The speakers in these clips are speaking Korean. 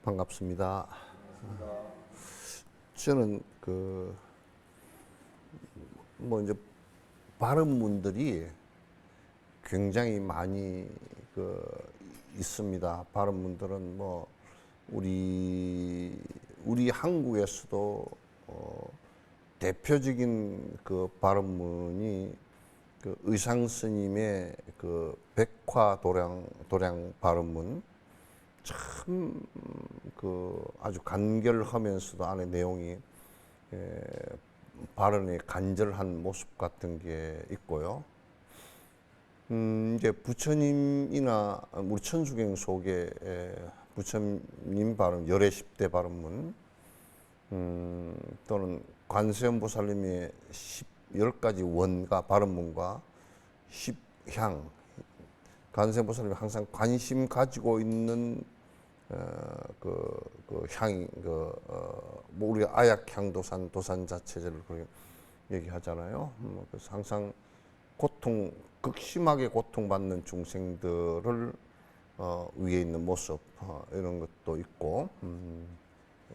반갑습니다. 저는 이제 발언문들이 굉장히 많이 있습니다. 발언문들은 우리 한국에서도 대표적인 발언문이 의상 스님의 백화도량 발언문, 참 아주 간결하면서도 안에 내용이 발언의 간절한 모습 같은 게 있고요. 이제 부처님이나 우리 천수경 속에 부처님 발언, 열애 10대 발언문, 또는 관세음보살님의 10가지 원가 발언문과 10향, 관세음보살님이 항상 관심 가지고 있는 향이 우리 아약향도산 도산자체제를 그렇게 얘기하잖아요. 그래서 항상 극심하게 고통받는 중생들을 위에 있는 모습, 이런 것도 있고,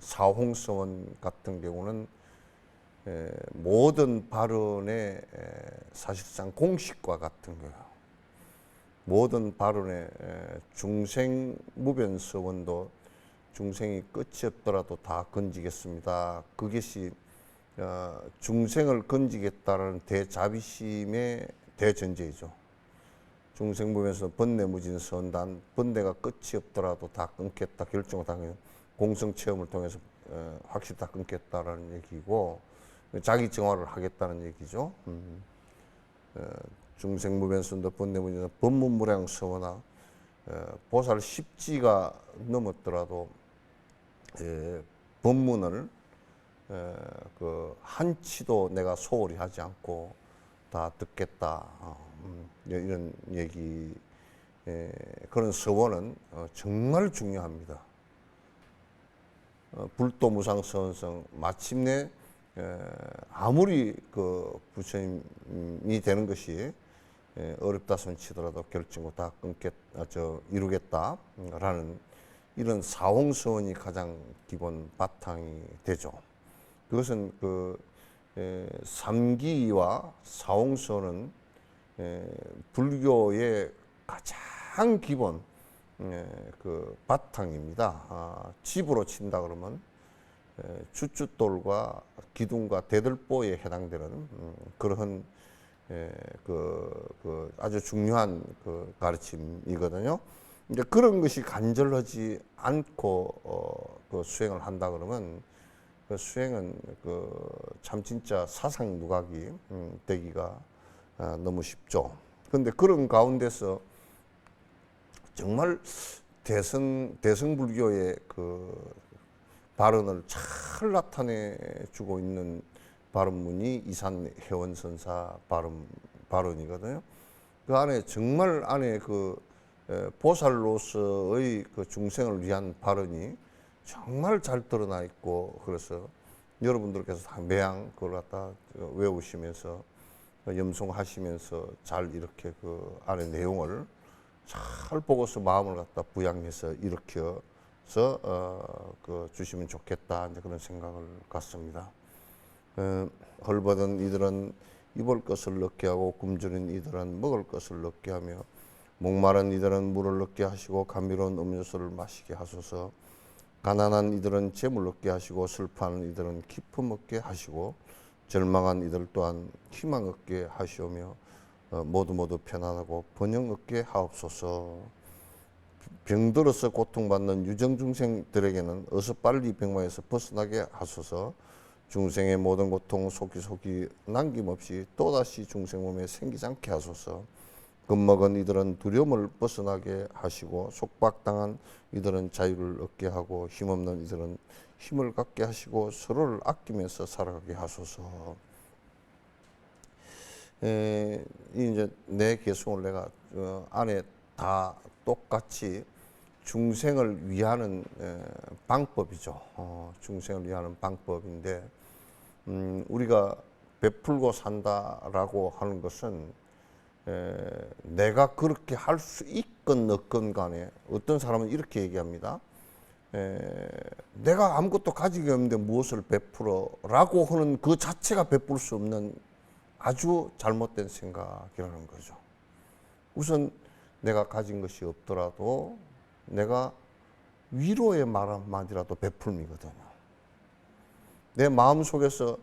사홍서원 같은 경우는 모든 발언의 사실상 공식과 같은 거예요. 모든 발언의 중생무변서원도 중생이 끝이 없더라도 다 건지겠습니다. 그것이 중생을 건지겠다는 대자비심의 대전제이죠. 중생무변서 번뇌무진선단, 번뇌가 끝이 없더라도 다 끊겠다, 결정을 다 공성체험을 통해서 확실히 다 끊겠다라는 얘기고, 자기 정화를 하겠다는 얘기죠. 중생무변선도 번뇌무진선, 법문무량서원하, 보살 10지가 넘었더라도 법문을 한치도 내가 소홀히 하지 않고 다 듣겠다, 이런 얘기, 그런 서원은 정말 중요합니다. 불도무상서원성, 마침내 아무리 부처님이 되는 것이 어렵다 손치더라도 결정을 다 이루겠다라는 이런 사홍서원이 가장 기본 바탕이 되죠. 그것은 삼기와 사홍서원은 불교의 가장 기본 바탕입니다. 집으로 친다 그러면 주춧돌과 기둥과 대들보에 해당되는 그런 아주 중요한 가르침이거든요. 이제 그런 것이 간절하지 않고 수행을 한다 그러면 그 수행은 참 진짜 사상 누각이 되기가 너무 쉽죠. 그런데 그런 가운데서 정말 대승불교의 발언을 잘 나타내주고 있는 발언문이 이산해원선사 발언이거든요. 그 안에 정말 보살로서의 중생을 위한 발언이 정말 잘 드러나 있고, 그래서 여러분들께서 다 매양 그걸 갖다 외우시면서 염송하시면서 잘 이렇게 안에 내용을 잘 보고서 마음을 갖다 부양해서 일으켜서 주시면 좋겠다, 이제 그런 생각을 갖습니다. 헐벗은 이들은 입을 것을 넣게 하고 굶주린 이들은 먹을 것을 넣게 하며 목마른 이들은 물을 넣게 하시고 감미로운 음료수를 마시게 하소서. 가난한 이들은 재물 얻게 하시고 슬퍼하는 이들은 기쁨 얻게 하시고 절망한 이들 또한 희망 얻게 하시오며 모두 편안하고 번영 얻게 하옵소서. 병들어서 고통받는 유정중생들에게는 어서 빨리 병마에서 벗어나게 하소서. 중생의 모든 고통 속히 남김없이 또다시 중생 몸에 생기지 않게 하소서. 겁먹은 이들은 두려움을 벗어나게 하시고 속박당한 이들은 자유를 얻게 하고 힘없는 이들은 힘을 갖게 하시고 서로를 아끼면서 살아가게 하소서. 이제 내 개성을 내가 안에 다 똑같이 중생을 위하는 방법이죠. 중생을 위하는 방법인데, 우리가 베풀고 산다라고 하는 것은 내가 그렇게 할 수 있건 없건 간에, 어떤 사람은 이렇게 얘기합니다. 내가 아무것도 가지고 없는데 무엇을 베풀어라고 하는 그 자체가 베풀 수 없는 아주 잘못된 생각이라는 거죠. 우선 내가 가진 것이 없더라도 내가 위로의 말 한마디라도 베풀미거든요. 내 마음속에서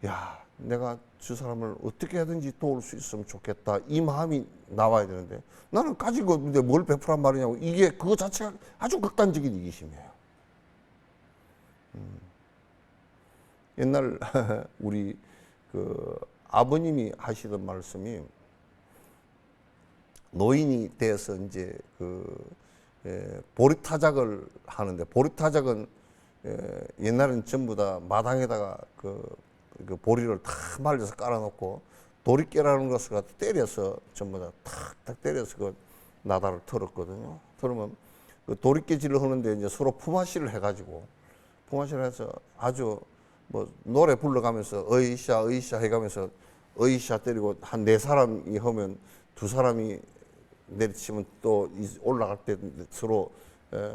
야, 내가 저 사람을 어떻게 하든지 도울 수 있으면 좋겠다, 이 마음이 나와야 되는데 나는 가지고 없는데 뭘 베풀란 말이냐고. 이게 그거 자체가 아주 극단적인 이기심이에요. 옛날 우리 그 아버님이 하시던 말씀이, 노인이 돼서 이제 보리타작을 하는데, 보리타작은 옛날엔 전부 다 마당에다가 그 보리를 다 말려서 깔아놓고 도리깨라는 것을 갖다 때려서 전부 다 탁탁 때려서 그 나다를 털었거든요. 그러면 그 도리깨질을 하는데 이제 서로 품앗이를 해가지고, 품앗이를 해서 아주 뭐 노래 불러가면서 어이샤 어이샤 해가면서 어이샤 때리고 한 4사람이 하면 2사람이 내리치면 또 올라갈 때 서로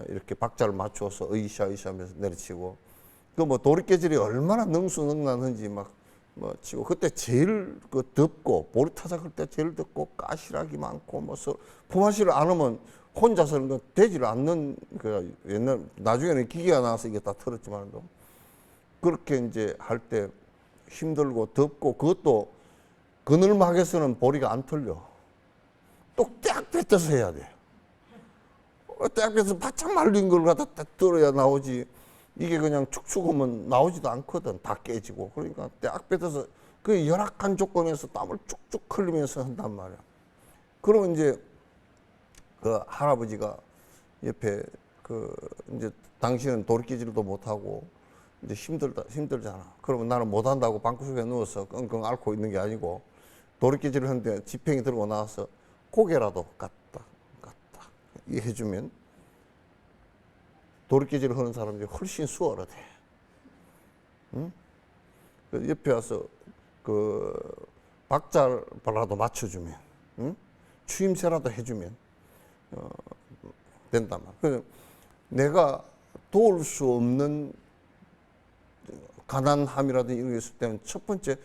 이렇게 박자를 맞추어서 어이샤 어이샤 하면서 내리치고, 그 뭐 도리깨질이 얼마나 능수능란한지 막 뭐 치고, 그때 제일 그 덥고 보리타작 할 때 제일 덥고 가시락이 많고 뭐 품앗이를 안 하면 혼자서는 되지를 않는, 그 옛날 나중에는 기계가 나와서 이게 다 털었지만도 그렇게 이제 할 때 힘들고 덥고, 그것도 그늘막에서는 보리가 안 털려. 또 딱 뱉어서 해야 돼. 딱 뱉어서 바짝 말린 걸 갖다 딱 뚫어야 나오지. 이게 그냥 축축 하면 나오지도 않거든. 다 깨지고. 그러니까 딱 뱉어서 그 열악한 조건에서 땀을 쭉쭉 흘리면서 한단 말이야. 그러면 이제 그 할아버지가 옆에 이제 당신은 도리깨질도 못하고 이제 힘들잖아. 그러면 나는 못한다고 방구석에 누워서 끙끙 앓고 있는 게 아니고, 도리깨질을 하는데 지팽이 들고 나와서 고개라도 갖다 이 해주면 도리깨질을 하는 사람들이 훨씬 수월하대. 응? 옆에 와서 그 박자라도 맞춰주면, 응? 추임새라도 해주면 된단 말이야. 그래서 내가 도울 수 없는 가난함이라든지 이런 게 있을 때는 첫 번째,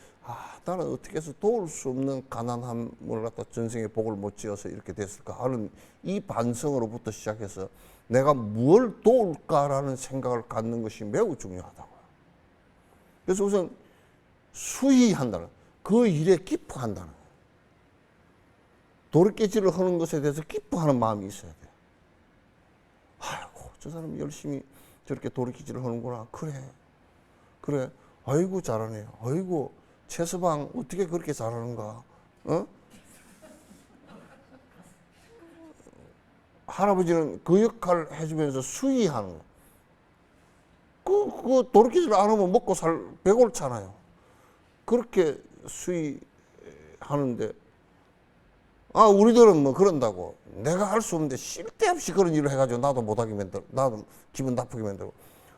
나는 어떻게 해서 도울 수 없는 가난함을 갖다 전생에 복을 못 지어서 이렇게 됐을까 하는 이 반성으로부터 시작해서 내가 뭘 도울까라는 생각을 갖는 것이 매우 중요하다고요. 그래서 우선 수의한다는, 그 일에 기뻐한다는 거예요. 도리깨질을 하는 것에 대해서 기뻐하는 마음이 있어야 돼요. 아이고, 저 사람이 열심히 저렇게 도리깨질을 하는구나. 그래. 아이고, 잘하네. 아이고, 최서방 어떻게 그렇게 잘하는가. 어? 할아버지는 그 역할을 해주면서 수의하는 거. 그 도리깨질 안 하면 먹고 배고프잖아요. 그렇게 수의하는데, 우리들은 뭐 그런다고. 내가 할 수 없는데 쓸데없이 그런 일을 해가지고 나도 못하게 만들고, 나도 기분 나쁘게 만들고.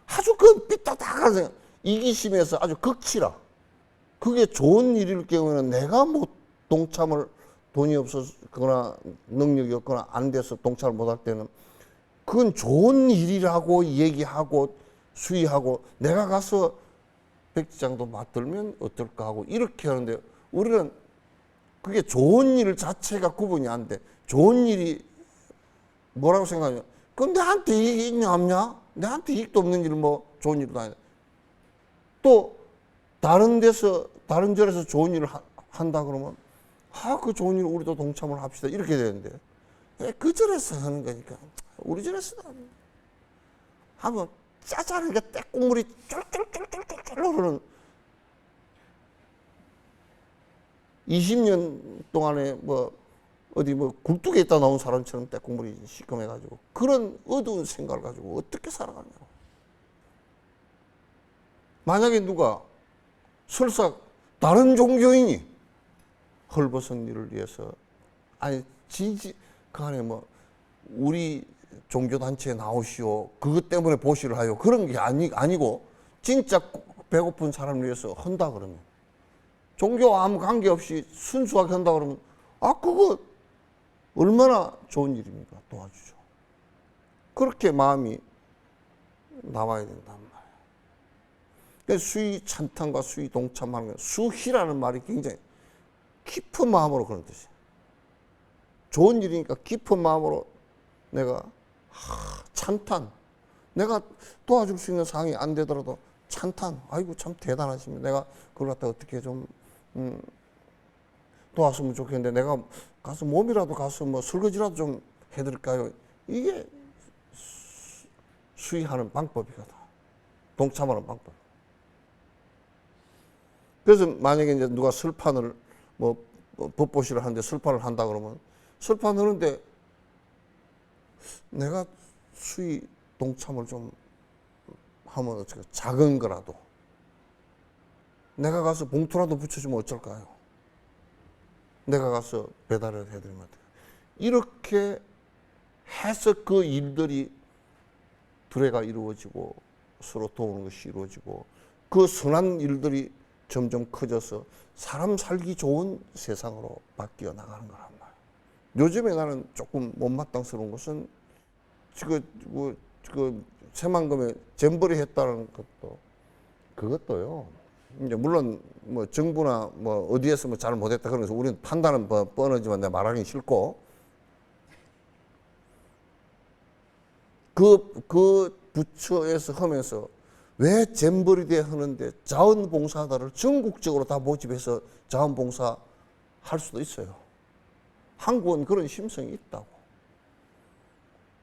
아주 그 삐딱하게 이기심에서 아주 극치라. 그게 좋은 일일 경우에는 내가 못 동참을, 돈이 없었거나 능력이 없거나 안 돼서 동참을 못할 때는 그건 좋은 일이라고 얘기하고 수의하고, 내가 가서 백지장도 맡들면 어떨까 하고 이렇게 하는데, 우리는 그게 좋은 일 자체가 구분이 안 돼. 좋은 일이 뭐라고 생각하냐? 그건 내한테 이익이 있냐 없냐? 내한테 이익도 없는 일 뭐 좋은 일도 아니다. 또 다른 데서 다른 절에서 좋은 일을 한다 그러면 그 좋은 일 우리도 동참을 합시다 이렇게 되는데, 그 절에서 하는 거니까 우리 절에서 하면 짜잘하게 떼국물이 쫄쫄쫄쫄쫄 흐르는, 20년 동안에 뭐 어디 뭐 굴뚝에 있다 나온 사람처럼 떼국물이 시커매가지고 그런 어두운 생각을 가지고 어떻게 살아가냐고. 만약에 누가 설사 다른 종교인이 헐벗은 일을 위해서, 그 안에 뭐 우리 종교단체에 나오시오, 그것 때문에 보시를 하요, 그런 게 아니고 진짜 배고픈 사람을 위해서 한다 그러면, 종교와 아무 관계없이 순수하게 한다 그러면 그거 얼마나 좋은 일입니까? 도와주죠. 그렇게 마음이 나와야 된단 말이에요. 그래서 수의 찬탄과 수의 동참하는 건 수희라는 말이 굉장히 깊은 마음으로 그런 뜻이에요. 좋은 일이니까 깊은 마음으로 내가 찬탄, 내가 도와줄 수 있는 상황이 안 되더라도 찬탄, 아이고 참 대단하십니다. 내가 그걸 갖다 어떻게 좀 도왔으면 좋겠는데 내가 가서 몸이라도 가서 뭐 설거지라도 좀 해드릴까요? 이게 수의하는 방법이거든. 동참하는 방법. 그래서 만약에 이제 누가 설판을 뭐 법보시를 하는데 설판을 한다 그러면 설판 하는데 내가 수의 동참을 좀 하면 어떻게 작은 거라도 내가 가서 봉투라도 붙여주면 어쩔까요? 내가 가서 배달을 해드리면 어떡해요? 이렇게 해서 그 일들이 두레가 이루어지고 서로 도우는 것이 이루어지고 그 선한 일들이 점점 커져서 사람 살기 좋은 세상으로 바뀌어 나가는 거란 말이에요. 요즘에 나는 조금 못마땅스러운 것은 그 새만금에 잼버리 했다는 것도 그것도요. 이제 물론 뭐 정부나 뭐 어디에서 뭐 잘 못했다 그러면서 우리는 판단은 뻔하지만 내가 말하기 싫고 그 부처에서 하면서 왜 잼버리대 하는데 자원봉사자를 전국적으로 다 모집해서 자원봉사 할 수도 있어요. 한국은 그런 심성이 있다고.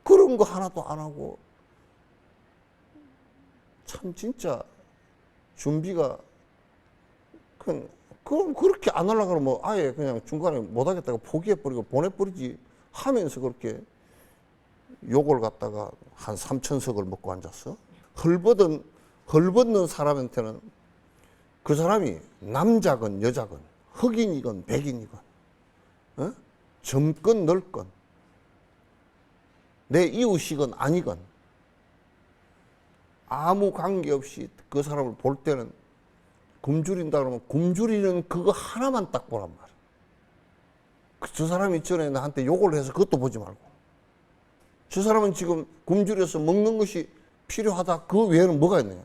그런 거 하나도 안 하고 참 진짜 준비가 그럼 그렇게 안 하려고 그러면 뭐 아예 그냥 중간에 못 하겠다고 포기해버리고 보내버리지 하면서 그렇게 욕을 갖다가 한 3,000석을 먹고 앉았어. 헐벗는 사람한테는 그 사람이 남자건 여자건 흑인이건 백인이건 젊건 늙건 내 이웃이건 아니건 아무 관계없이 그 사람을 볼 때는 굶주린다 그러면 굶주리는 그거 하나만 딱 보란 말이야. 저 사람이 전에 나한테 욕을 해서 그것도 보지 말고 저 사람은 지금 굶주려서 먹는 것이 필요하다. 그 외에는 뭐가 있느냐.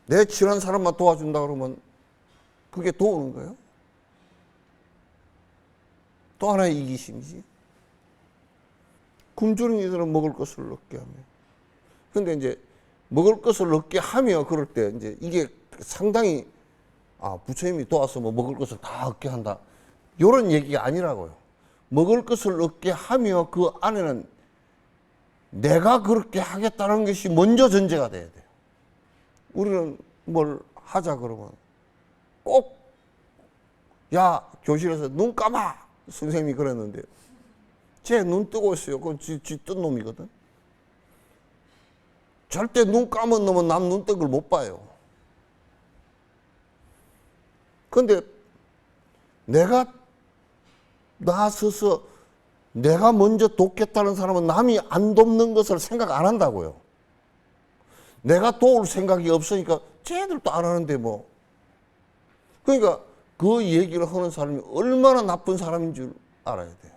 내 친한 사람만 도와준다 그러면 그게 도우는 거예요? 또 하나의 이기심이지. 굶주린 이들은 먹을 것을 얻게 하며. 근데 이제 먹을 것을 얻게 하며 그럴 때 이제 이게 상당히 부처님이 도와서 뭐 먹을 것을 다 얻게 한다. 이런 얘기가 아니라고요. 먹을 것을 얻게 하며 그 안에는 내가 그렇게 하겠다는 것이 먼저 전제가 돼야 돼요. 우리는 뭘 하자 그러면 꼭 야 교실에서 눈 감아 선생님이 그랬는데 쟤 눈 뜨고 있어요. 그건 쥐 뜬 놈이거든. 절대 눈 감은 놈은 남 눈 뜬 걸 못 봐요. 근데 내가 나서서 내가 먼저 돕겠다는 사람은 남이 안 돕는 것을 생각 안 한다고요. 내가 도울 생각이 없으니까 쟤들도 안 하는데 뭐. 그러니까 그 얘기를 하는 사람이 얼마나 나쁜 사람인 줄 알아야 돼요.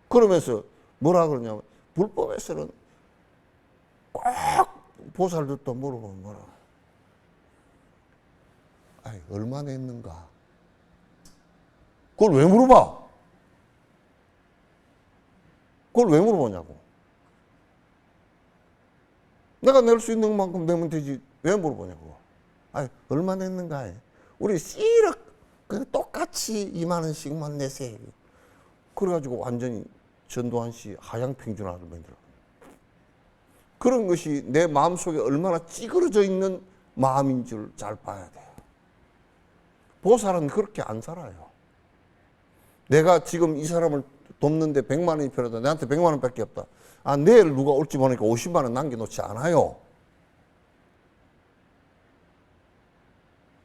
그러면서 뭐라 그러냐면 불법에서는 꼭 보살들도 물어보면 뭐라. 아이, 얼마나 했는가? 그걸 왜 물어봐? 그걸 왜 물어보냐고. 내가 낼 수 있는 만큼 내면 되지. 왜 물어보냐고. 아니, 얼마 냈는가? 우리 씨륵 똑같이 2만 원씩만 내세요. 그래가지고 완전히 전두환 씨 하향 평준화를 만들어. 그런 것이 내 마음속에 얼마나 찌그러져 있는 마음인 줄 잘 봐야 돼요. 보살은 그렇게 안 살아요. 내가 지금 이 사람을 돕는데 100만 원이 필요하다. 내한테 100만 원밖에 없다. 내일 누가 올지 모르니까 50만 원 남겨놓지 않아요.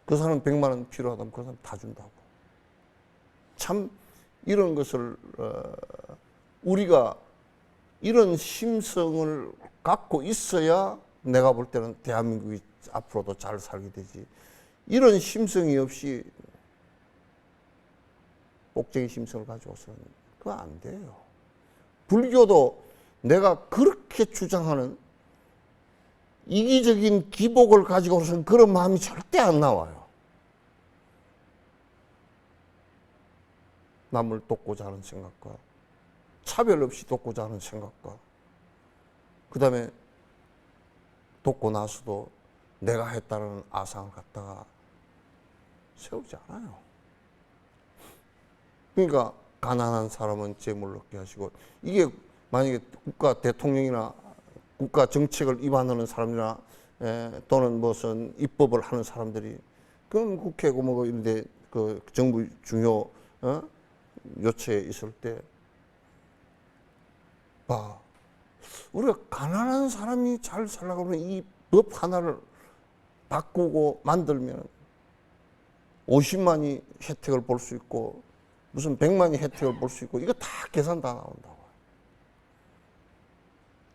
그 사람 100만 원 필요하다면 그 사람 다 준다고. 참 이런 것을 우리가 이런 심성을 갖고 있어야 내가 볼 때는 대한민국이 앞으로도 잘 살게 되지. 이런 심성이 없이 꼭쟁이 심성을 가지고서는 그거 안 돼요. 불교도 내가 그렇게 주장하는 이기적인 기복을 가지고서는 그런 마음이 절대 안 나와요. 남을 돕고자 하는 생각과 차별 없이 돕고자 하는 생각과 그 다음에 돕고 나서도 내가 했다는 아상을 갖다가 세우지 않아요. 그러니까 가난한 사람은 재물 얻게 하시고, 이게 만약에 국가 대통령이나 국가 정책을 위반하는 사람이나 또는 무슨 입법을 하는 사람들이, 그럼 국회고 뭐 이런데 그 정부 중요 요체에 있을 때 봐, 우리가 가난한 사람이 잘 살려고 하면 이 법 하나를 바꾸고 만들면 50만이 혜택을 볼 수 있고 무슨 100만이 혜택을 볼 수 있고, 이거 다 계산 다 나온다고.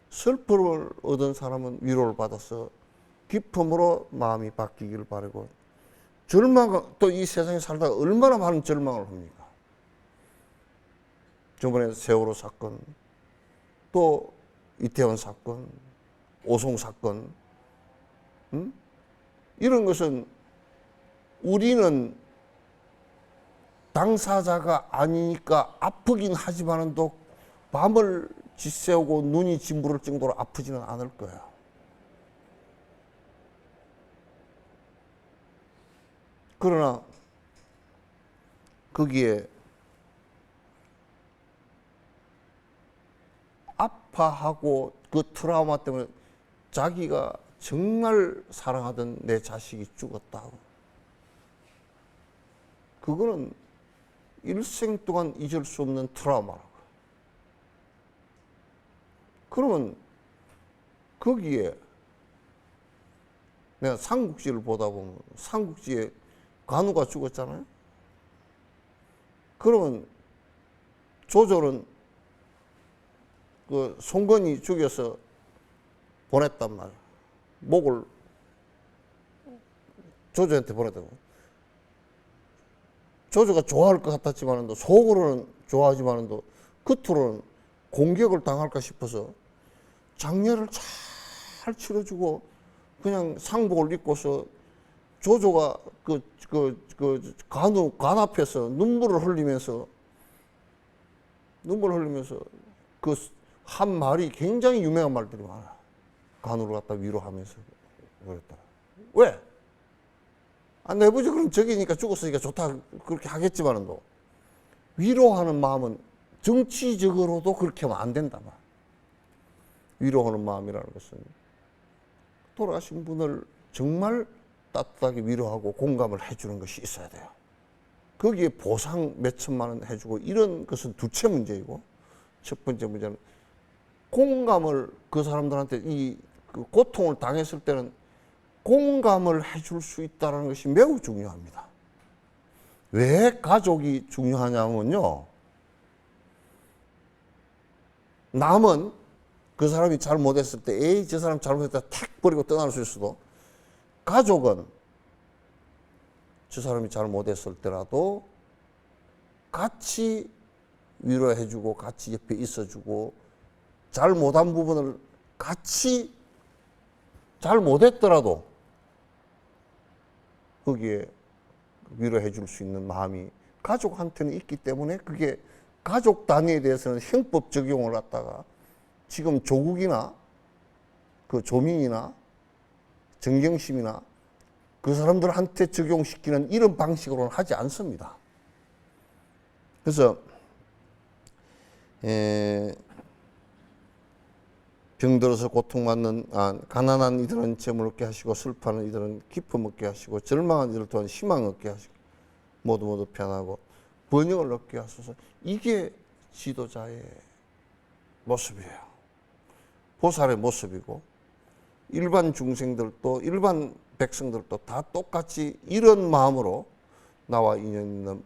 슬픔을 얻은 사람은 위로를 받아서 기쁨으로 마음이 바뀌기를 바라고, 절망, 또 이 세상에 살다가 얼마나 많은 절망을 합니까? 저번에 세월호 사건, 또 이태원 사건, 오송 사건, 이런 것은 우리는 당사자가 아니니까 아프긴 하지만은 또 밤을 지새우고 눈이 짓무를 정도로 아프지는 않을 거야. 그러나 거기에 아파하고 그 트라우마 때문에 자기가 정말 사랑하던 내 자식이 죽었다고, 그거는 일생 동안 잊을 수 없는 트라우마라고. 그러면 거기에 내가 삼국지를 보다 보면 삼국지에 관우가 죽었잖아요. 그러면 조조는 그 송건이 죽여서 보냈단 말이야. 목을 조조한테 보냈다고. 조조가 좋아할 것 같았지만도, 속으로는 좋아하지만도 겉으로는 공격을 당할까 싶어서 장례를 잘 치러주고 그냥 상복을 입고서 조조가 관 앞에서 눈물을 흘리면서 그 한 말이 굉장히 유명한 말들이 많아. 관우를 갖다 위로하면서 그랬다. 왜? 내부지 그럼 적이니까 죽었으니까 좋다 그렇게 하겠지만도, 위로하는 마음은 정치적으로도 그렇게 하면 안 된다. 위로하는 마음이라는 것은 돌아가신 분을 정말 따뜻하게 위로하고 공감을 해주는 것이 있어야 돼요. 거기에 보상 몇 천만 원 해주고 이런 것은 두째 문제이고, 첫 번째 문제는 공감을, 그 사람들한테 그 고통을 당했을 때는 공감을 해줄 수 있다는 것이 매우 중요합니다. 왜 가족이 중요하냐면요, 남은 그 사람이 잘못했을 때, 에이 저 사람 잘못했다 탁 버리고 떠날 수 있어도, 가족은 저 사람이 잘못했을 때라도 같이 위로해주고 같이 옆에 있어주고, 잘못한 부분을 같이, 잘못했더라도 거기에 위로해 줄 수 있는 마음이 가족한테는 있기 때문에, 그게 가족 단위에 대해서는 형법 적용을 갖다가 지금 조국이나 그 조민이나 정경심이나 그 사람들한테 적용시키는 이런 방식으로는 하지 않습니다. 그래서 병들어서 고통받는 가난한 이들은 재물 얻게 하시고, 슬퍼하는 이들은 기쁨 얻게 하시고, 절망한 이들 또한 희망 얻게 하시고, 모두 편하고 번영을 얻게 하소서. 이게 지도자의 모습이에요. 보살의 모습이고, 일반 중생들도, 일반 백성들도 다 똑같이 이런 마음으로 나와 인연 있는,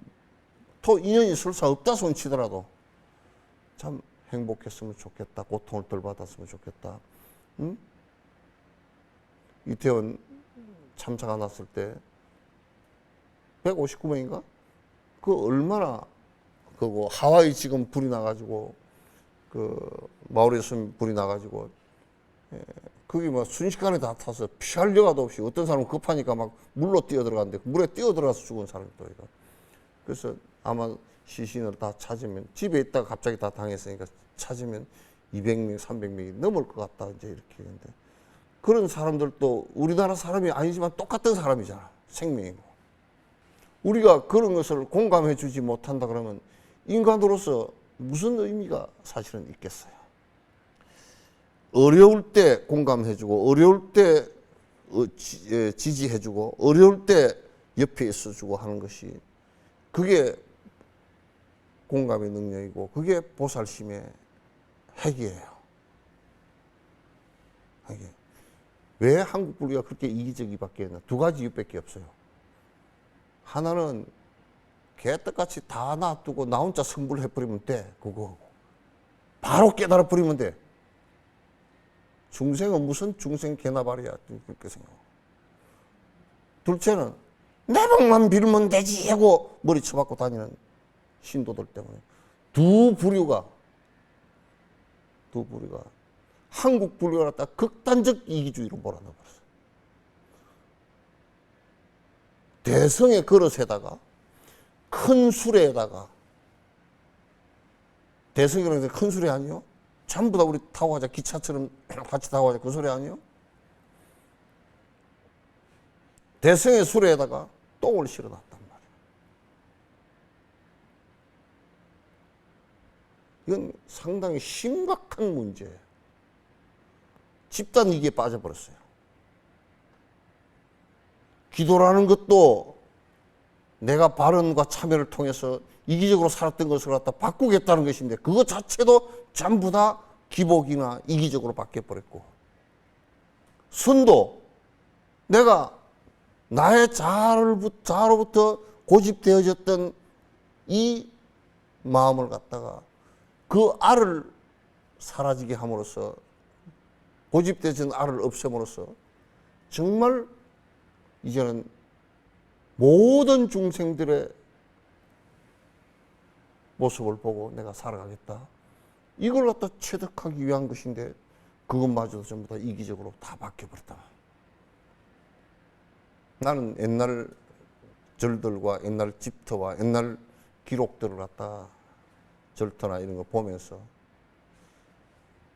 또 인연이 설사 없다 손 치더라도 참 행복했으면 좋겠다, 고통을 덜 받았으면 좋겠다. 응? 이태원 참사가 났을 때 159명인가? 그 얼마나, 그거 하와이 지금 불이 나가지고 그 마을에서 불이 나가지고 거기 뭐 순식간에 다 타서 피할 여가도 없이 어떤 사람은 급하니까 막 물로 뛰어들어갔는데 물에 뛰어들어가서 죽은 사람이 또 있고. 그래서 아마 시신을 다 찾으면 집에 있다가 갑자기 다 당했으니까 찾으면 200명, 300명이 넘을 것 같다 이제 이렇게 했는데 그런 사람들도 우리나라 사람이 아니지만 똑같은 사람이잖아. 생명이고. 우리가 그런 것을 공감해 주지 못한다 그러면 인간으로서 무슨 의미가 사실은 있겠어요. 어려울 때 공감해주고 어려울 때 지지해주고 어려울 때 옆에 있어주고 하는 것이 그게 공감의 능력이고 그게 보살심의 핵이에요. 핵이. 왜 한국 불교가 그렇게 이기적이밖에 없나? 두 가지 이유밖에 없어요. 하나는 개떡같이 다 놔두고 나 혼자 성불해버리면 돼. 그거 바로 깨달아버리면 돼. 중생은 무슨 중생 개나발이야. 그렇게 생각하고. 둘째는 내 복만 빌면 되지 하고 머리 쳐박고 다니는 신도들 때문에 두 부류가 한국 불교를 갖다 극단적 이기주의로 몰아넣어버렸어요. 대성의 그릇에다가 큰 수레에다가 대성이라는 게 큰 수레 아니요? 전부 다 우리 타고 가자 기차처럼 같이 타고 가자 그 소리 아니요? 대성의 수레에다가 똥을 실어놨단 말이에요. 이건 상당히 심각한 문제예요. 집단 이기에 빠져버렸어요. 기도라는 것도 내가 발언과 참여를 통해서 이기적으로 살았던 것을 갖다 바꾸겠다는 것인데 그것 자체도 전부 다 기복이나 이기적으로 바뀌어버렸고 선도 내가 나의 자아로부터 고집되어졌던 이 마음을 갖다가 그 알을 사라지게 함으로써 고집되어진 알을 없앰으로써 정말 이제는 모든 중생들의 모습을 보고 내가 살아가겠다. 이걸 갖다 체득하기 위한 것인데 그것마저도 전부 다 이기적으로 다 바뀌어버렸다. 나는 옛날 절들과 옛날 집터와 옛날 기록들을 갖다 절터나 이런 거 보면서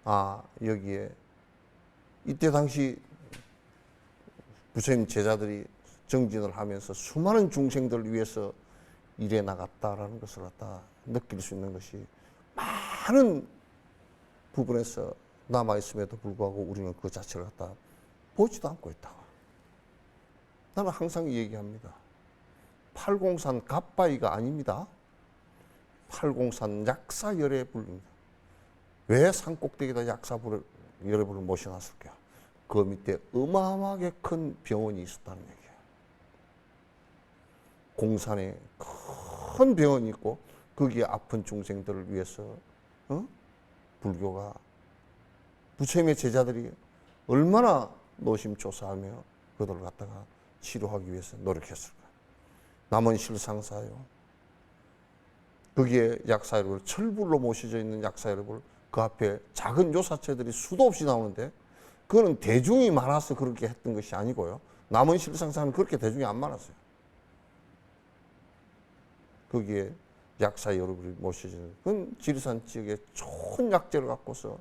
아 여기에 이때 당시 부처님 제자들이 정진을 하면서 수많은 중생들을 위해서 일해 나갔다라는 것을 갖다 느낄 수 있는 것이 많은 부분에서 남아있음에도 불구하고 우리는 그 자체를 갖다 보지도 않고 있다. 나는 항상 얘기합니다. 팔공산 갑바위가 아닙니다. 팔공산 약사열애불입니다. 왜 산꼭대기에다 약사열애불을 모셔놨을까요? 그 밑에 어마어마하게 큰 병원이 있었다는 얘기예요. 공산에 큰 병원이 있고 거기에 아픈 중생들을 위해서 불교가 부처님의 제자들이 얼마나 노심초사하며 그들을 갖다가 치료하기 위해서 노력했을까. 남은 실상사요. 거기에 약사열애불 철불로 모셔져 있는 약사열애불 그 앞에 작은 요사체들이 수도 없이 나오는데 그거는 대중이 많아서 그렇게 했던 것이 아니고요. 남은 실상사는 그렇게 대중이 안 많았어요. 거기에 약사열애불이 모셔지는 그건 지리산 지역에 좋은 약재를 갖고서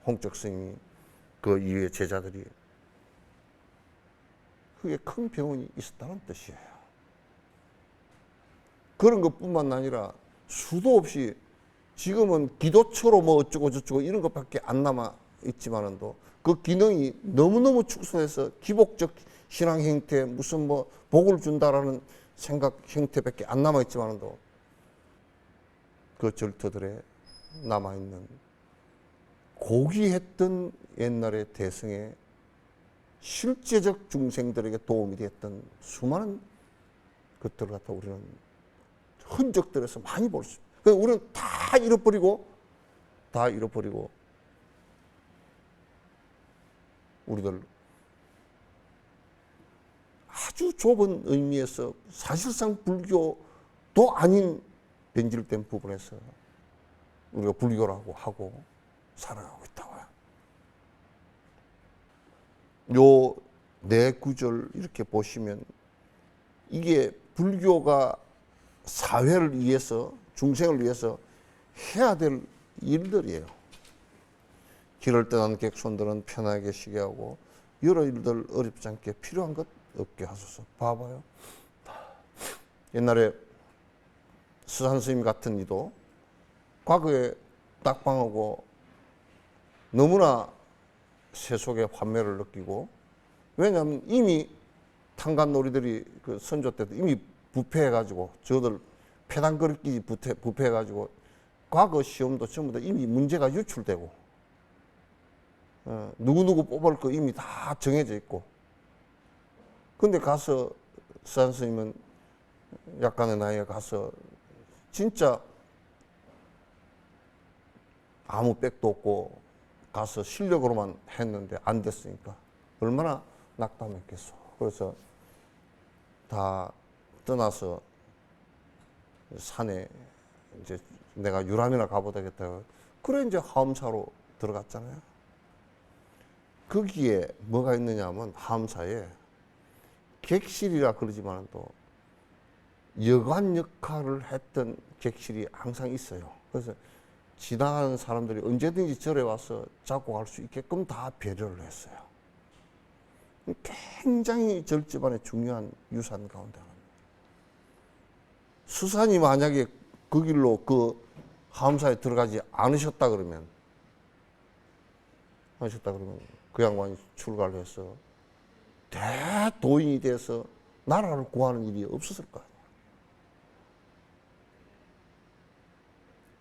홍적 스님이 그 이후에 제자들이 그게 큰 병원이 있었다는 뜻이에요. 그런 것뿐만 아니라 수도 없이 지금은 기도처로 뭐 어쩌고 저쩌고 이런 것밖에 안 남아 있지만은도 그 기능이 너무너무 축소해서 기복적 신앙 형태 무슨 뭐 복을 준다라는 생각 형태밖에 안 남아 있지만은도 그 절터들에 남아 있는 고귀했던 옛날의 대승의 실제적 중생들에게 도움이 됐던 수많은 것들을 갖다 우리는 흔적들에서 많이 볼 수 있어요. 그래서 우리는 다 잃어버리고 우리들 아주 좁은 의미에서 사실상 불교도 아닌 변질된 부분에서 우리가 불교라고 하고 살아가고 있다고요. 요 네 구절 이렇게 보시면 이게 불교가 사회를 위해서, 중생을 위해서 해야 될 일들이에요. 길을 떠난 객손들은 편하게 쉬게 하고 여러 일들 어렵지 않게 필요한 것 없게 하소서. 봐봐요. 옛날에 스산 스님 같은 이도 과거에 낙방하고 너무나 세속의 환멸을 느끼고, 왜냐하면 이미 탄간놀이들이 그 선조 때도 이미 부패해가지고 저들 패당거리끼리 부패해가지고 과거 시험도 전부 다 이미 문제가 유출되고 누구누구 뽑을 거 이미 다 정해져 있고, 근데 가서 스산 스님은 약간의 나이에 가서 진짜 아무 백도 없고 가서 실력으로만 했는데 안 됐으니까 얼마나 낙담했겠어. 그래서 다 떠나서 산에 이제 내가 유람이나 가보다겠다. 그래 이제 하엄사로 들어갔잖아요. 거기에 뭐가 있느냐 하면 하엄사에 객실이라 그러지만 또 여관 역할을 했던 객실이 항상 있어요. 그래서 지나가는 사람들이 언제든지 절에 와서 작곡할 수 있게끔 다 배려를 했어요. 굉장히 절 집안의 중요한 유산 가운데 하나입니다. 수산이 만약에 그 길로 그 하엄사에 들어가지 않으셨다 그러면 그 양반이 출가를 해서 대도인이 돼서 나라를 구하는 일이 없었을 거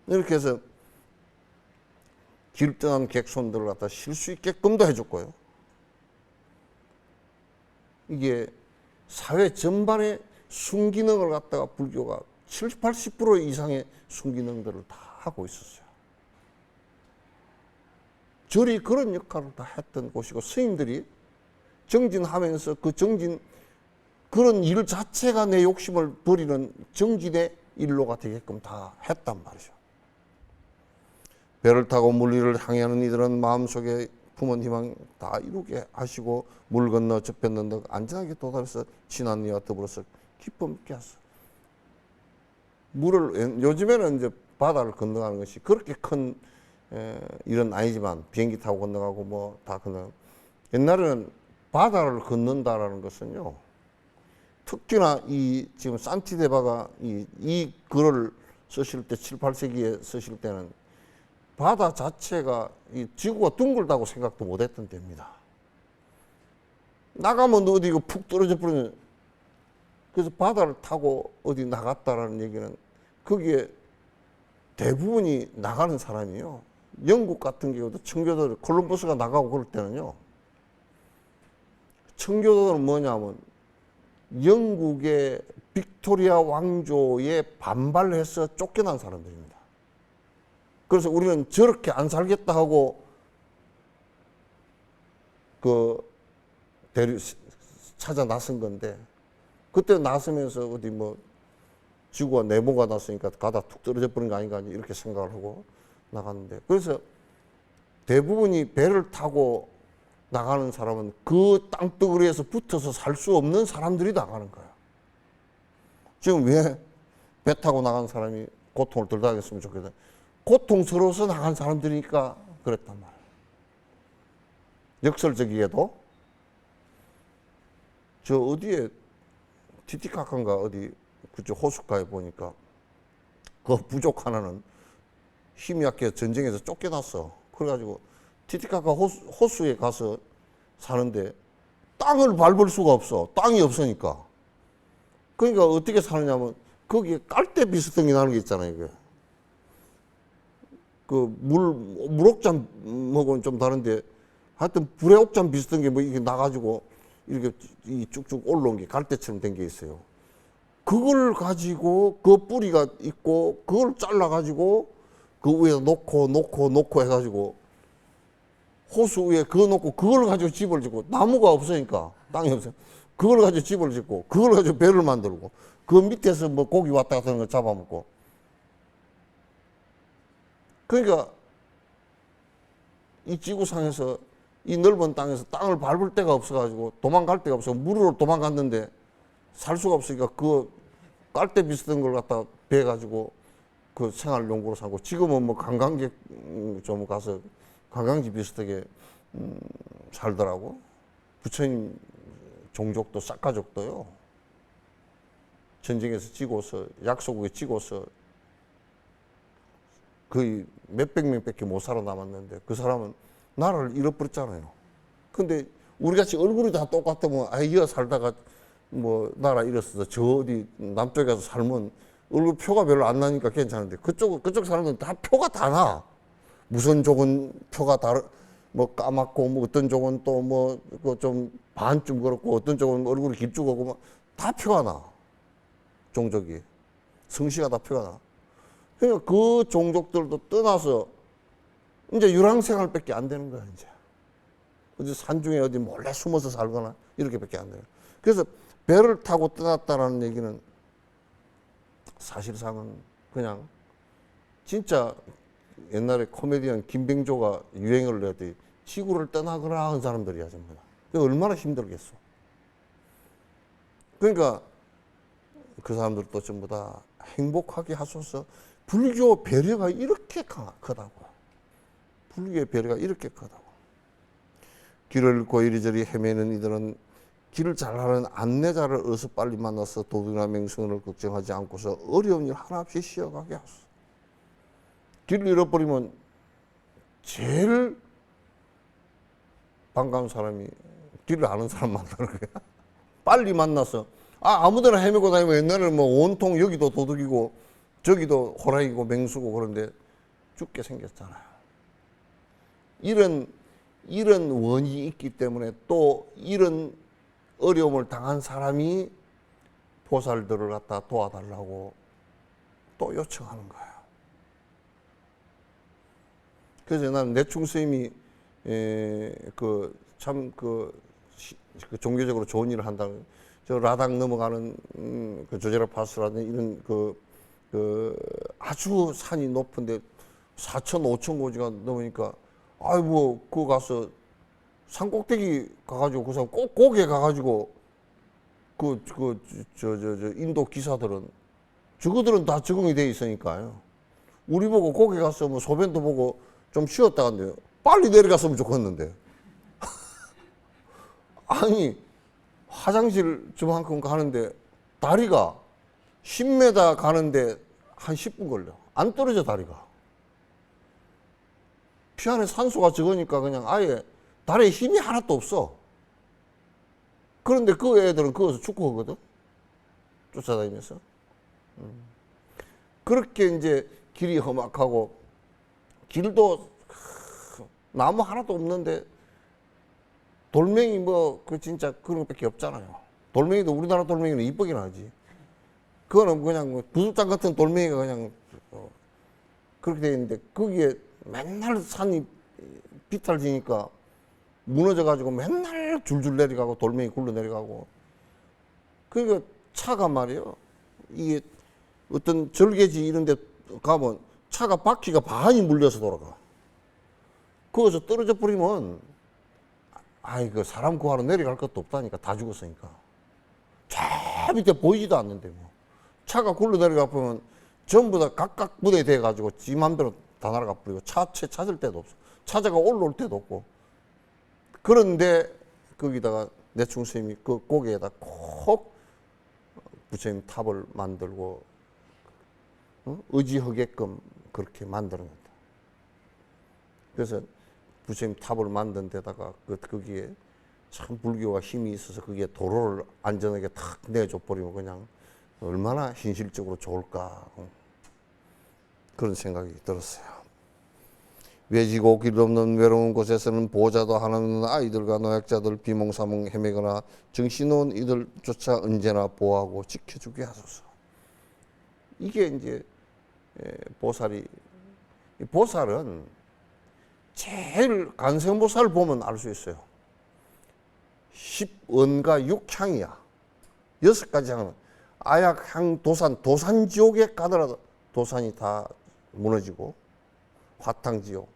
아니에요. 이렇게 해서 길 떠난 객손들을 갖다 쉴 수 있게끔도 해줬고요. 이게 사회 전반의 순기능을 갖다가 불교가 70, 80% 이상의 순기능들을 다 하고 있었어요. 절이 그런 역할을 다 했던 곳이고, 스님들이 정진하면서 그 정진, 그런 일 자체가 내 욕심을 버리는 정진의 일로가 되게끔 다 했단 말이죠. 배를 타고 물리를 향하는 이들은 마음속에 품은 희망 다 이루게 하시고 물 건너 저편는 안전하게 도달해서 지난 이와 더불어서 기쁨 있게 하소서. 물을, 요즘에는 이제 바다를 건너가는 것이 그렇게 큰 일은 아니지만 비행기 타고 건너가고 뭐 다 건너가고, 옛날에는 바다를 건넌다라는 것은요, 특히나 이 지금 산티데바가 이 글을 쓰실 때 7, 8세기에 쓰실 때는 바다 자체가 이 지구가 둥글다고 생각도 못했던 때입니다. 나가면 어디 푹 떨어져 버리는, 그래서 바다를 타고 어디 나갔다라는 얘기는 거기에 대부분이 나가는 사람이요. 영국 같은 경우도 청교도를 콜럼버스가 나가고 그럴 때는요, 청교도는 뭐냐면 영국의 빅토리아 왕조에 반발해서 쫓겨난 사람들입니다. 그래서 우리는 저렇게 안 살겠다 하고 찾아 나선 건데, 그때 나서면서 어디 뭐 지구가 네모가 났으니까 가다 툭 떨어져 버린 거 아닌가 이렇게 생각을 하고 나갔는데, 그래서 대부분이 배를 타고 나가는 사람은 그 땅덩어리에서 붙어서 살 수 없는 사람들이 나가는 거야. 지금 왜 배 타고 나간 사람이 고통을 덜 당했으면 좋겠다. 고통스러워서 나간 사람들이니까 그랬단 말이야. 역설적이게도 저 어디에 티티카카인가 어디 그쪽 호숫가에 보니까 그 부족 하나는 힘이 약해 전쟁에서 쫓겨났어. 그래가지고 티티카카 호수에 가서 사는데 땅을 밟을 수가 없어. 땅이 없으니까. 그러니까 어떻게 사느냐면 거기에 깔대 비슷한 게 나는 게 있잖아요. 이게. 그 물옥잠하고는 좀 다른데 하여튼 불의 옥잠 비슷한 게 뭐 이게 나가지고 이렇게 쭉쭉 올라온 게 갈대처럼 된 게 있어요. 그걸 가지고 그 뿌리가 있고 그걸 잘라가지고 그 위에 놓고 해가지고 호수 위에 그거 놓고 그걸 가지고 집을 짓고, 나무가 없으니까 땅이 없어요. 그걸 가지고 집을 짓고 그걸 가지고 배를 만들고 그 밑에서 뭐 고기 왔다 갔다 하는 거 잡아먹고, 그러니까 이 지구상에서 이 넓은 땅에서 땅을 밟을 데가 없어가지고 도망갈 데가 없어. 물으로 도망갔는데 살 수가 없으니까 그 깔대 비슷한 걸 갖다 베가지고 그 생활용구로 사고, 지금은 뭐 관광객 좀 가서 관광지 비슷하게 살더라고. 부처님 종족도 싹가족도요. 전쟁에서 지고서 약소국에 지고서 거의 몇백 명밖에 못 살아남았는데 그 사람은 나라를 잃어버렸잖아요. 근데 우리같이 얼굴이 다 똑같으면 이어 살다가 뭐 나라 잃었어. 저 어디 남쪽에 가서 살면 얼굴 표가 별로 안 나니까 괜찮은데 그쪽 사람은 다 표가 다 나. 무슨 쪽은 표가 다르 뭐 까맣고 뭐 어떤 쪽은 또 뭐 좀 반쯤 그렇고 어떤 쪽은 얼굴이 길쭉하고 막 다 표가 나. 종족이 성씨가 다 표가 나. 그러니까 그 종족들도 떠나서 이제 유랑생활밖에 안 되는 거야. 이제 어디 산중에 어디 몰래 숨어서 살거나 이렇게밖에 안 돼요. 그래서 배를 타고 떠났다라는 얘기는 사실상은 그냥 진짜 옛날에 코미디언 김병조가 유행을 내더니 지구를 떠나거나 한 사람들이야 전부 다. 얼마나 힘들겠어. 그러니까 그 사람들도 전부 다 행복하게 하소서. 불교 배려가 이렇게 크다고. 불교의 배려가 이렇게 크다고. 길을 잃고 이리저리 헤매는 이들은 길을 잘하는 안내자를 어서 빨리 만나서 도둑이나 맹성을 걱정하지 않고서 어려운 일 하나 없이 쉬어가게 하소서. 길을 잃어버리면 제일 반가운 사람이 길을 아는 사람 만나는 거야. 빨리 만나서 아무데나 헤매고 다니면 옛날에는 뭐 온통 여기도 도둑이고 저기도 호랑이고 맹수고 그런데 죽게 생겼잖아요. 이런 원이 있기 때문에 또 이런 어려움을 당한 사람이 보살들을 갖다 도와달라고 또 요청하는 거예요. 그래서 나는 내충 스님이 그 종교적으로 좋은 일을 한다는, 저 라당 넘어가는 그 조제라 파스라든 이런 그 아주 산이 높은데 4천 5천 고지가 넘으니까 뭐 그거 가서 산 꼭대기 가가지고 그 사람 꼭 거기에 가가지고 저 인도 기사들은 저거들은 다 적응이 돼 있으니까요. 우리 보고 거기 가서 뭐 소변도 보고 좀 쉬었다 간대요. 빨리 내려갔으면 좋겠는데. 아니 화장실 저만큼 가는데 다리가 10m 가는데 한 10분 걸려. 안 떨어져 다리가. 피 안에 산소가 적으니까 그냥 아예 다리에 힘이 하나도 없어. 그런데 그 애들은 거기서 축구 하거든. 쫓아다니면서. 그렇게 이제 길이 험악하고 길도 나무 하나도 없는데 돌멩이 뭐 그 진짜 그런 것밖에 없잖아요. 돌멩이도 우리나라 돌멩이는 이쁘긴 하지. 그거는 그냥 뭐 부숫장 같은 돌멩이가 그냥 그렇게 돼 있는데 거기에 맨날 산이 비탈지니까 무너져가지고 맨날 줄줄 내려가고 돌멩이 굴러 내려가고. 그러니까 차가 말이요. 이게 어떤 절개지 이런 데 가면 차가 바퀴가 반이 물려서 돌아가. 거기서 떨어져 버리면 그 사람 구하러 내려갈 것도 없다니까. 다 죽었으니까. 저 밑에 보이지도 않는데 뭐. 차가 굴러 내려가 보면 전부 다 각각 무대에 대가지고 지 맘대로 다 날아가 버리고 차체 찾을 데도 없어. 차자가 올라올 데도 없고. 그런데 거기다가 내충 스님이 그 고개에다 콕 부처님 탑을 만들고 의지하게끔 그렇게 만드는 겁니다. 그래서 부처님 탑을 만든 데다가 거기에 참 불교가 힘이 있어서 거기에 도로를 안전하게 탁 내줘 버리면 그냥 얼마나 현실적으로 좋을까 그런 생각이 들었어요. 외지고 길 없는 외로운 곳에서는 보호자도 하나없는 아이들과 노약자들 비몽사몽 헤매거나 정신없는 이들조차 언제나 보호하고 지켜주게 하소서. 이게 이제 보살은 제일 간세음보살 보면 알 수 있어요. 10원과 6향이야. 6가지 향은 아약향, 도산지옥에 가더라도 도산이 다 무너지고 화탕지옥.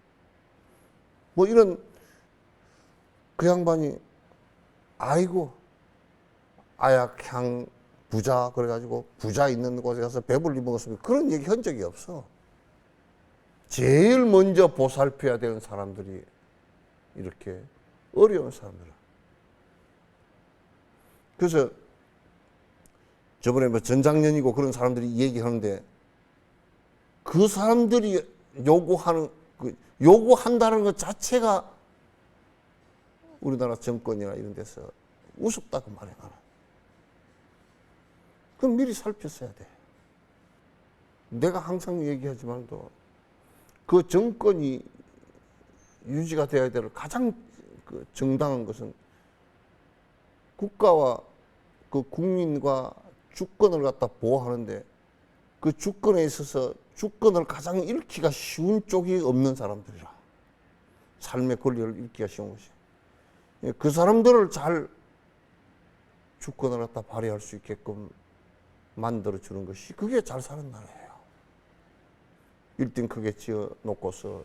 뭐 이런 그 양반이 아이고 아약향 부자 그래가지고 부자 있는 곳에 가서 배불리 먹었으면 그런 얘기 한 적이 없어. 제일 먼저 보살펴야 되는 사람들이 이렇게 어려운 사람들. 그래서 저번에 뭐 전작년이고 그런 사람들이 얘기하는데 그 사람들이 요구한다는 것 자체가 우리나라 정권이나 이런 데서 우습다고 말해. 그럼 미리 살폈어야 돼. 내가 항상 얘기하지만도 그 정권이 유지가 되어야 될 가장 그 정당한 것은 국가와 그 국민과 주권을 갖다 보호하는데 그 주권에 있어서 주권을 가장 잃기가 쉬운 쪽이 없는 사람들이라. 삶의 권리를 잃기가 쉬운 것이. 그 사람들을 잘 주권을 갖다 발휘할 수 있게끔 만들어주는 것이 그게 잘 사는 나라예요. 빌딩 크게 지어 놓고서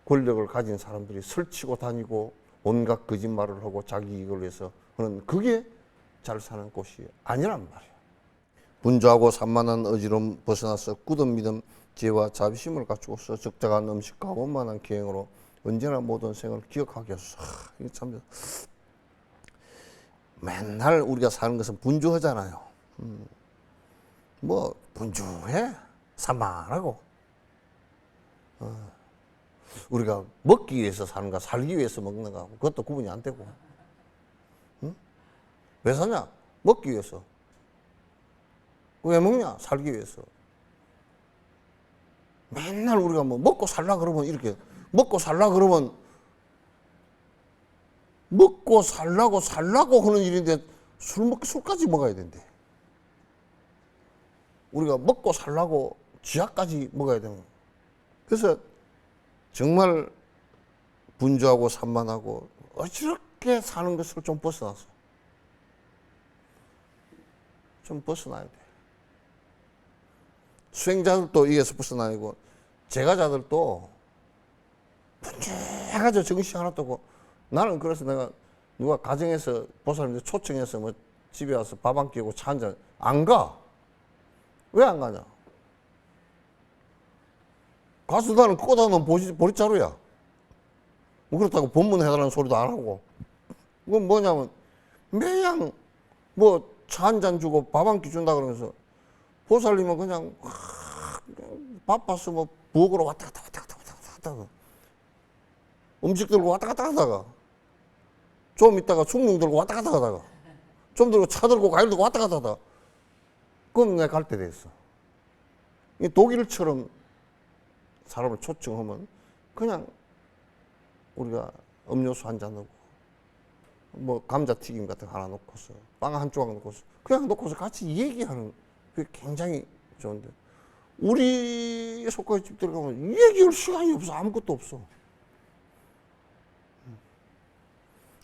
권력을 가진 사람들이 설치고 다니고 온갖 거짓말을 하고 자기 이익을 위해서 하는 그게 잘 사는 곳이 아니란 말이에요. 분주하고 산만한 의지로 벗어나서 굳은 믿음, 지혜와 자비심을 갖추고서 적당한 음식과 원만한 기행으로 언제나 모든 생을 기억하게 하소서. 이게 참 맨날 우리가 사는 것은 분주하잖아요. 뭐 분주해? 산만하고. 우리가 먹기 위해서 사는가 살기 위해서 먹는가 그것도 구분이 안 되고. 응? 왜 사냐? 먹기 위해서. 왜 먹냐? 살기 위해서. 맨날 우리가 뭐 먹고 살라 그러면 이렇게 먹고 살라고 살라고 하는 일인데 술까지 먹어야 된대. 우리가 먹고 살라고 쥐약까지 먹어야 되는 거예요. 그래서 정말 분주하고 산만하고 어찌렇게 사는 것을 좀 벗어나서 좀 벗어나야 돼. 수행자들도 이게서 벗어나고 제가자들도 분주해가지고 정신 하나도 없고 나는 그래서 내가 누가 가정에서 보살님들 초청해서 뭐 집에 와서 밥 한 끼 하고 차 한잔 안 가. 왜 안 가냐? 가서 나는 꼬다 놓은 보리자루야. 뭐 그렇다고 법문해달라는 소리도 안 하고. 그건 뭐냐면 매양 뭐 차 한 잔 주고 밥 한 끼 준다 그러면서 보살님은 그냥 바빠서 뭐 부엌으로 왔다 갔다 음식 들고 왔다 갔다 하다가 좀 있다가 숭늉 들고 왔다 갔다 하다가 좀 들고 차 들고 과일 들고 왔다 갔다 하다가 그럼 내가 갈 때 됐어. 이 독일처럼 사람을 초청하면 그냥 우리가 음료수 한 잔 넣고 뭐 감자튀김 같은 거 하나 놓고서 빵 한 조각 놓고서 그냥 놓고서 같이 얘기하는 그게 굉장히 좋은데 우리 속가의 집 들어가면 얘기할 시간이 없어. 아무것도 없어.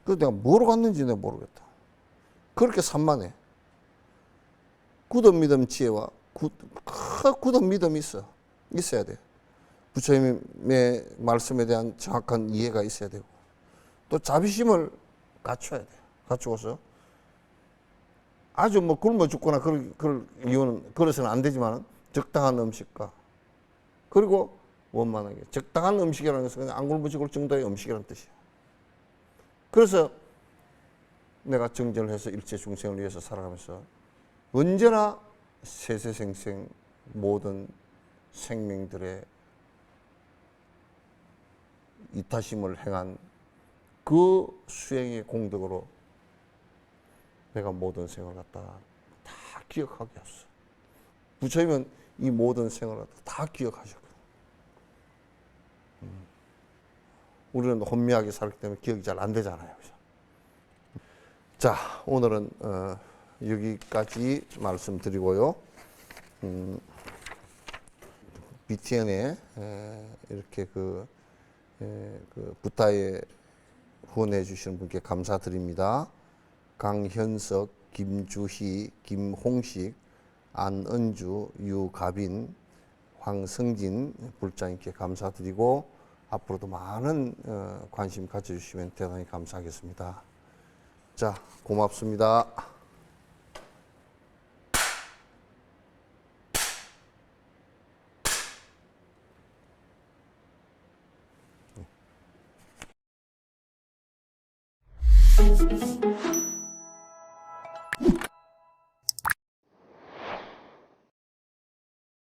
그래서 내가 뭐로 갔는지 내가 모르겠다. 그렇게 산만해. 굳은 믿음 지혜와 굳은 믿음이 있어야 돼. 부처님의 말씀에 대한 정확한 이해가 있어야 되고 또 자비심을 갖춰야 돼. 갖추고서 아주 뭐 굶어 죽거나 그럴 이유는 그래서는 안 되지만 적당한 음식과 그리고 원만하게 적당한 음식이라는 것은 그냥 안 굶어 죽을 정도의 음식이라는 뜻이야. 그래서 내가 정전을 해서 일체 중생을 위해서 살아가면서 언제나 세세생생 모든 생명들의 이타심을 행한 그 수행의 공덕으로 내가 모든 생을 갖다 다 기억하게 했어. 부처님은 이 모든 생을 갖다 다 기억하셨거든. 우리는 혼미하게 살기 때문에 기억이 잘 안 되잖아요. 자, 오늘은 여기까지 말씀드리고요. BTN에 이렇게 그 부타에 후원해 주시는 분께 감사드립니다. 강현석, 김주희, 김홍식, 안은주, 유가빈, 황성진 불장님께 감사드리고 앞으로도 많은 관심 가져주시면 대단히 감사하겠습니다. 자, 고맙습니다. Thank you.